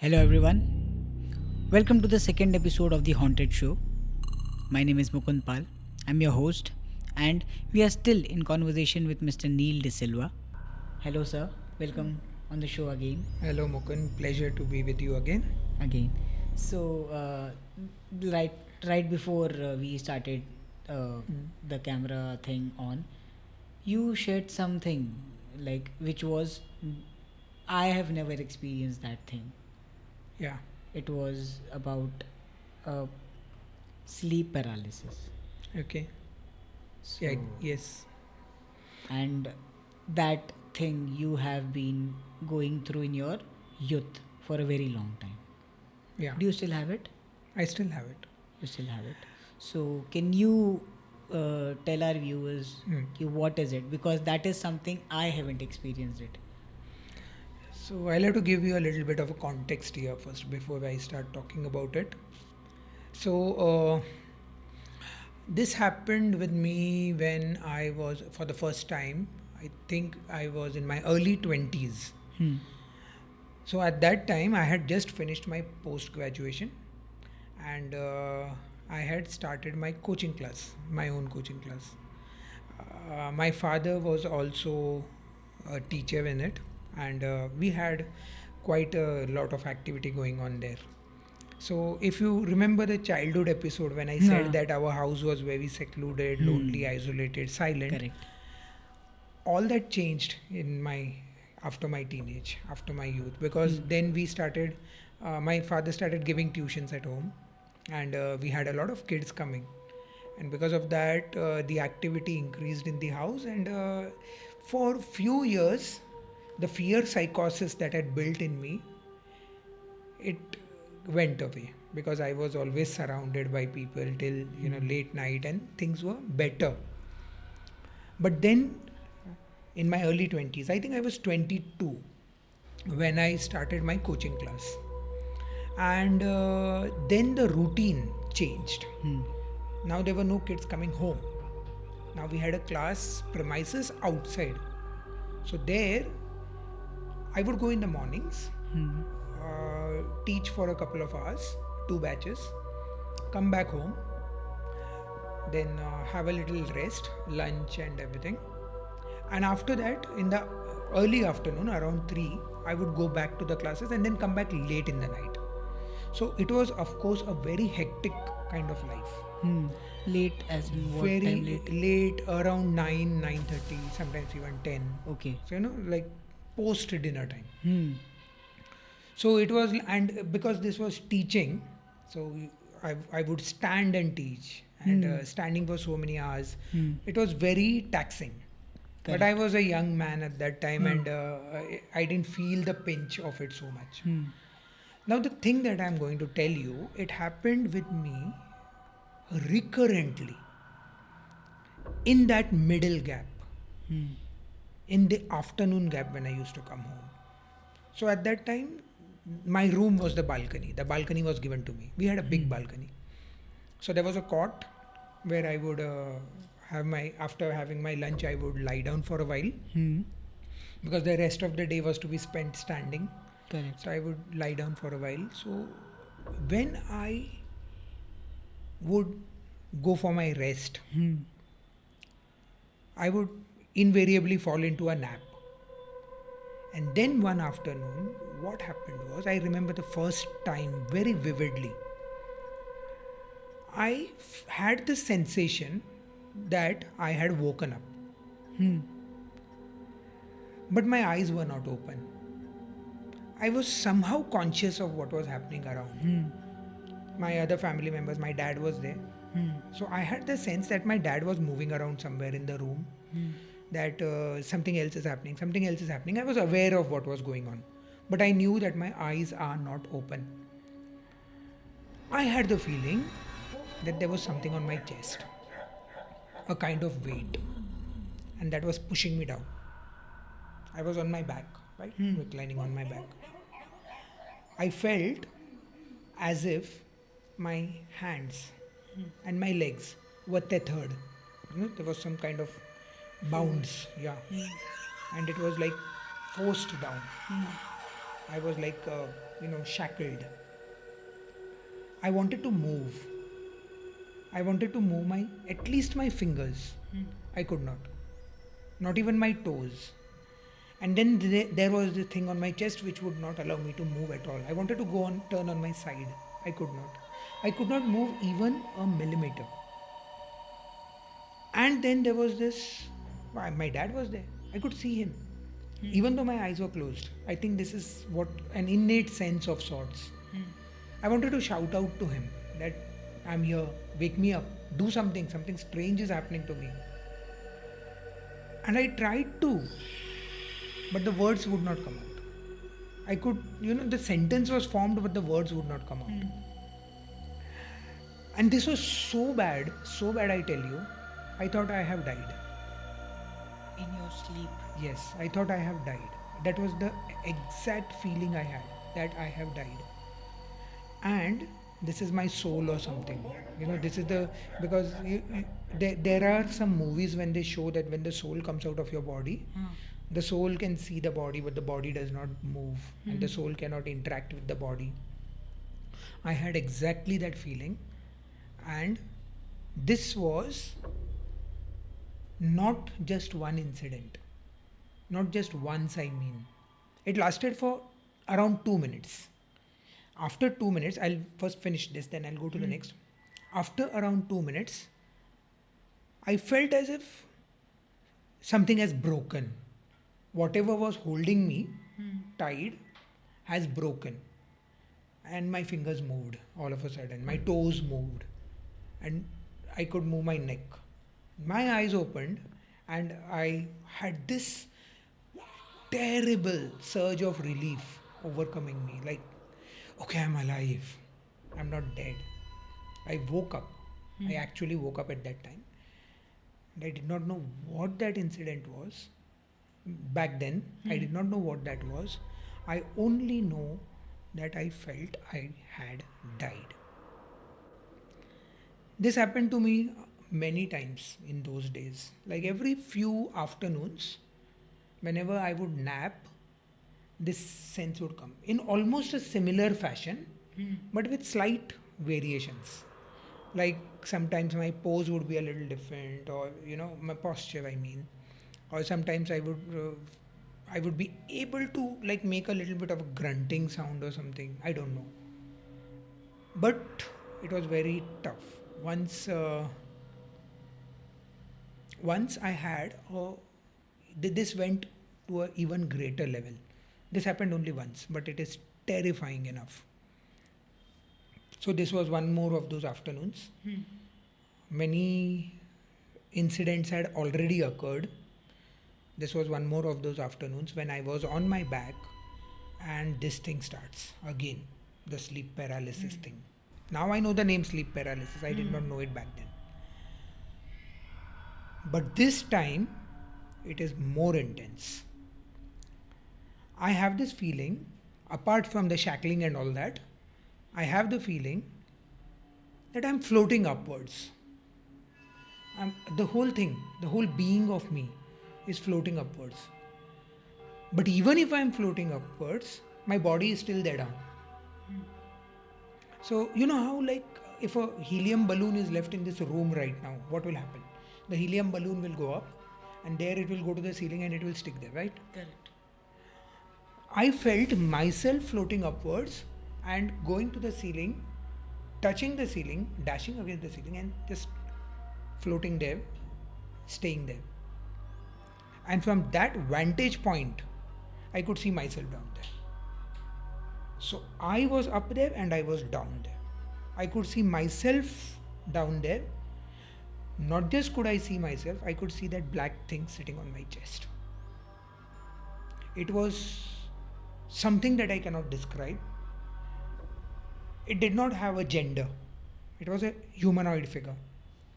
Hello, everyone. Welcome to the second episode of The Haunted Show. My name is Mukund Pal. I'm your host, and we are still in conversation with Mr. Neil De Silva. Hello, sir. Welcome on the show again. Hello, Mukund. Pleasure to be with you again. Again. So, right, right before we started uh, Mm. the camera thing on, you shared something like which was I have never experienced that thing. Yeah. It was about uh, sleep paralysis. Okay. So, Yeah. Yes. and that thing you have been going through in your youth for a very long time. Yeah. Do you still have it? I still have it. You still have it. So, can you tell our viewers Mm. what is it? Because that is something I haven't experienced it. So I'll have to give you a little bit of a context here first before I start talking about it. So this happened with me when I was for the first time. I think I was in my early 20s. Hmm. So at that time, I had just finished my post graduation, and I had started my coaching class, my own coaching class. My father was also a teacher in it, and we had quite a lot of activity going on there. So, if you remember the childhood episode when I said Yeah. that our house was very secluded, Hmm. lonely, isolated, silent, Correct. all that changed in my after my teenage, after my youth, because Hmm. then we started. My father started giving tuitions at home, and we had a lot of kids coming, and because of that, the activity increased in the house, and for few years, the fear psychosis that had built in me, it went away because I was always surrounded by people till late night, and things were better. But then in my early 20s, I think I was 22 when I started my coaching class. And then the routine changed. Hmm. Now there were no kids coming home. Now we had a class premises outside. So there, I would go in the mornings, Hmm. teach for a couple of hours, two batches, come back home, then have a little rest, lunch, and everything. And after that, in the early afternoon, around 3, I would go back to the classes and then come back late in the night. So it was, of course, a very hectic kind of life. Hmm. Late as in what time Very late? late, around 9, 9:30, sometimes even 10. Okay. So, like post dinner time. Hmm. So it was, and because this was teaching, so I would stand and teach, and Hmm. standing for so many hours, Hmm. it was very taxing. But I Correct. was a young man at that time, Hmm. and I didn't feel the pinch of it so much. Hmm. Now, the thing that I'm going to tell you, it happened with me recurrently in that middle gap, Hmm. in the afternoon gap when I used to come home. So at that time, my room was the balcony. The balcony was given to me. We had a big Hmm. balcony. So there was a cot where I would have after having my lunch, I would lie down for a while Hmm. because the rest of the day was to be spent standing. Correct. So I would lie down for a while. So when I would go for my rest, Hmm. I would invariably fall into a nap. And then one afternoon, what happened was, I remember the first time very vividly. Had the sensation that I had woken up, Hmm. but my eyes were not open. I was somehow conscious of what was happening around. Hmm. My other family members, my dad was there. Hmm. So I had the sense that my dad was moving around somewhere in the room, Hmm. that something else is happening, something else is happening. I was aware of what was going on, but I knew that my eyes are not open. I had the feeling that there was something on my chest, a kind of weight, and that was pushing me down. I was on my back, right? Hmm. Reclining on my back. I felt as if my hands and my legs were tethered. There was some kind of bounce, yeah, and it was like forced down. I was like, shackled. I wanted to move. I wanted to move at least my fingers. I could not. Not even my toes. And then there was this thing on my chest which would not allow me to move at all. I wanted to turn on my side. I could not. I could not move even a millimeter. And then there was this. My dad was there. I could see him, even though my eyes were closed. I think this is what an innate sense of sorts. I wanted to shout out to him that I'm here, wake me up, do something, something strange is happening to me. And I tried to, but the words would not come out. I could, the sentence was formed, but the words would not come out. And this was so bad, I tell you, I thought I have died. In your sleep. Yes, I thought I have died. That was the exact feeling I had, that I have died. And this is my soul or something. This is because there are some movies when they show that when the soul comes out of your body, the soul can see the body, but the body does not move, and the soul cannot interact with the body. I had exactly that feeling, and this was not just one incident, not just once, I mean. It lasted for around 2 minutes. After 2 minutes, I'll first finish this, then I'll go to the next. After around 2 minutes, I felt as if something has broken. Whatever was holding me tied has broken. And my fingers moved all of a sudden. My toes moved. And I could move my neck. My eyes opened, and I had this terrible surge of relief overcoming me. Like, okay, I'm alive. I'm not dead. I woke up. I actually woke up at that time. And I did not know what that incident was. Back then, I did not know what that was. I only know that I felt I had died. This happened to me many times in those days. Like every few afternoons, whenever I would nap, this sense would come in almost a similar fashion, but with slight variations. Like sometimes my pose would be a little different, or my posture, I mean, or sometimes I would be able to like make a little bit of a grunting sound or something. I don't know, but it was very tough. Once I had, this went to an even greater level. This happened only once, but it is terrifying enough. So this was one more of those afternoons. Many incidents had already occurred. This was one more of those afternoons when I was on my back, and this thing starts again, the sleep paralysis thing. Now I know the name sleep paralysis. I did not know it back then. But this time, it is more intense. I have this feeling, apart from the shackling and all that, I have the feeling that I'm floating upwards. The whole thing, the whole being of me is floating upwards. But even if I'm floating upwards, my body is still there down. So, you know how, like, if a helium balloon is left in this room right now, what will happen? The helium balloon will go up, and there it will go to the ceiling and it will stick there, right? Correct. I felt myself floating upwards and going to the ceiling, touching the ceiling, dashing against the ceiling, and just floating there, staying there. And from that vantage point, I could see myself down there. So I was up there and I was down there. I could see myself down there. Not just could I see myself, I could see that black thing sitting on my chest. It was something that I cannot describe. It did not have a gender. It was a humanoid figure.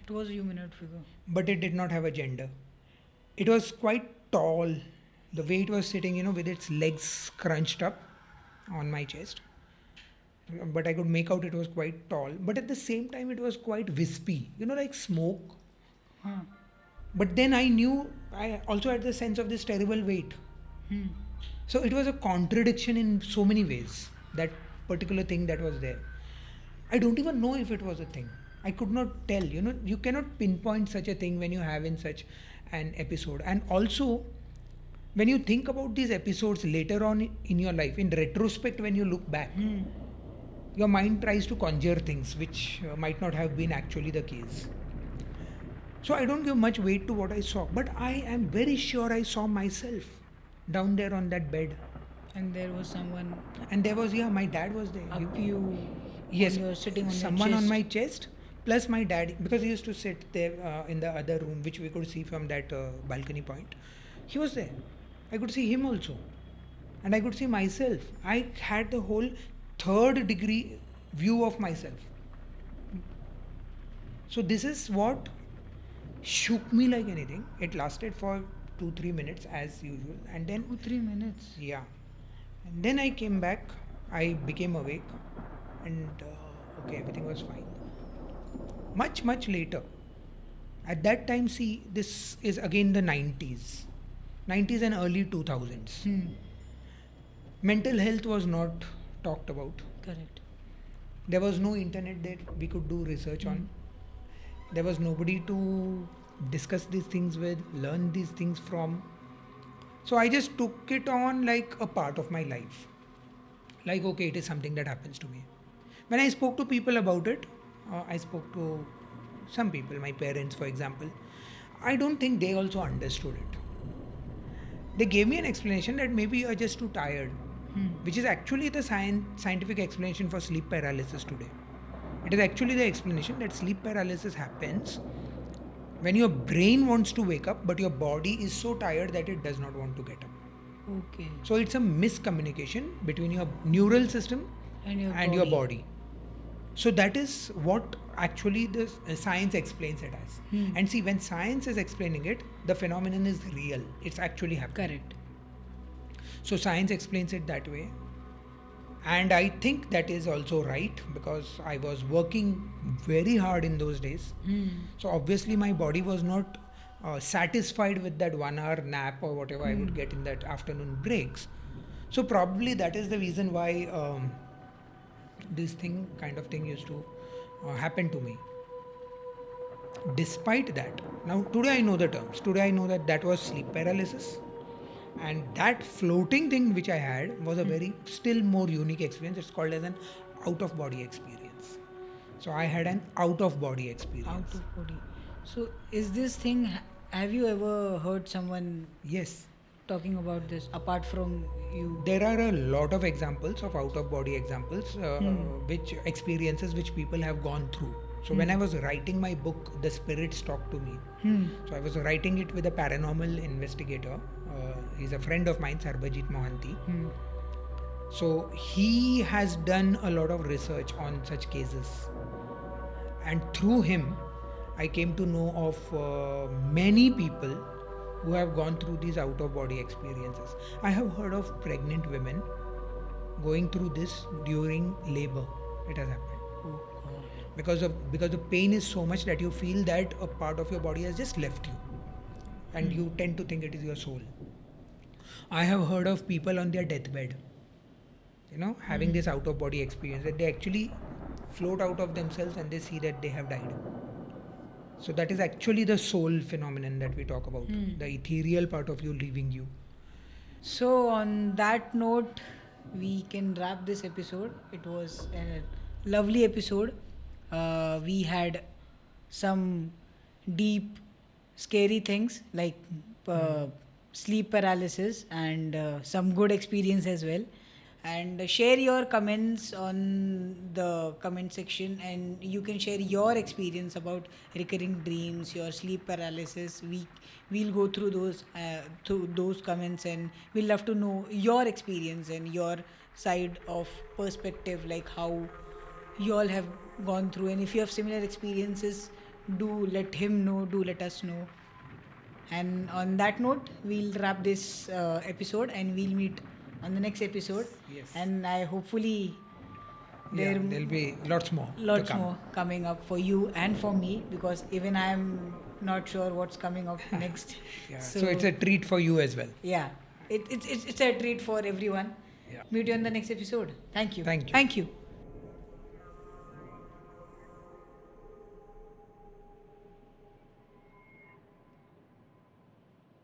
It was a humanoid figure. But it did not have a gender. It was quite tall. The way it was sitting, with its legs scrunched up on my chest. But I could make out it was quite tall. But at the same time, it was quite wispy, like smoke. But then I knew, I also had the sense of this terrible weight. So it was a contradiction in so many ways, that particular thing that was there. I don't even know if it was a thing. I could not tell. You cannot pinpoint such a thing when you have in such an episode. And also, when you think about these episodes later on in your life, in retrospect, when you look back, your mind tries to conjure things which might not have been actually the case. So I don't give much weight to what I saw, but I am very sure I saw myself down there on that bed. And there was someone And there was, my dad was there. up you. Yes, You're sitting on someone your on chest. my chest, plus my dad, because he used to sit there in the other room, which we could see from that balcony point. He was there. I could see him also, and I could see myself. I had the whole third degree view of myself. So this is what shook me like anything. It lasted for 2-3 minutes as usual, and then 2-3 minutes. yeah, and then I came back. I became awake, and okay, everything was fine. Much later, at that time, see, this is again the 90s and early 2000s. Mental health was not talked about. Correct. There was no internet that we could do research on. There was nobody to discuss these things with, learn these things from. So I just took it on like a part of my life. Like, okay, it is something that happens to me. When I spoke to people about it, I spoke to some people, my parents, for example, I don't think they also understood it. They gave me an explanation that maybe you're just too tired, which is actually the scientific explanation for sleep paralysis today. It is actually the explanation that sleep paralysis happens when your brain wants to wake up, but your body is so tired that it does not want to get up. Okay. So it's a miscommunication between your neural system And your body. So that is what actually the science explains it as. And see, when science is explaining it, the phenomenon is real. It's actually happening. Correct. So science explains it that way. And I think that is also right, because I was working very hard in those days. So obviously my body was not satisfied with that 1 hour nap or whatever I would get in that afternoon breaks. So probably that is the reason why this kind of thing used to happen to me. Despite that, now today I know the terms. Today I know that was sleep paralysis. And that floating thing which I had was a very still more unique experience. It's called as an out of body experience. So I had an out of body experience. Out of body. So is this thing? Have you ever heard someone Yes. talking about this apart from you? There are a lot of examples of out of body examples, which experiences which people have gone through. So when I was writing my book, The Spirits Talk to Me. So I was writing it with a paranormal investigator. He's a friend of mine, Sarbajit Mohanty. So he has done a lot of research on such cases. And through him, I came to know of many people who have gone through these out of body experiences. I have heard of pregnant women going through this during labor. It has happened. Oh God. Because the pain is so much that you feel that a part of your body has just left you, and you tend to think it is your soul. I have heard of people on their deathbed, having this out of body experience, that they actually float out of themselves and they see that they have died. So that is actually the soul phenomenon that we talk about, the ethereal part of you leaving you. So on that note, we can wrap this episode. It was a lovely episode. We had some deep, scary things like sleep paralysis and some good experience as well. And share your comments on the comment section, and you can share your experience about recurring dreams, your sleep paralysis. We'll go through those comments, and we'll love to know your experience and your side of perspective, like how you all have gone through. And if you have similar experiences, do let him know, do let us know. And on that note, we'll wrap this episode, and we'll meet on the next episode. Yes. And I hopefully There'll be lots more. coming up for you and for me, because even I'm not sure what's coming up next. So it's a treat for you as well. Yeah. it's a treat for everyone. Yeah. Meet you on the next episode. Thank you. Thank you. Thank you.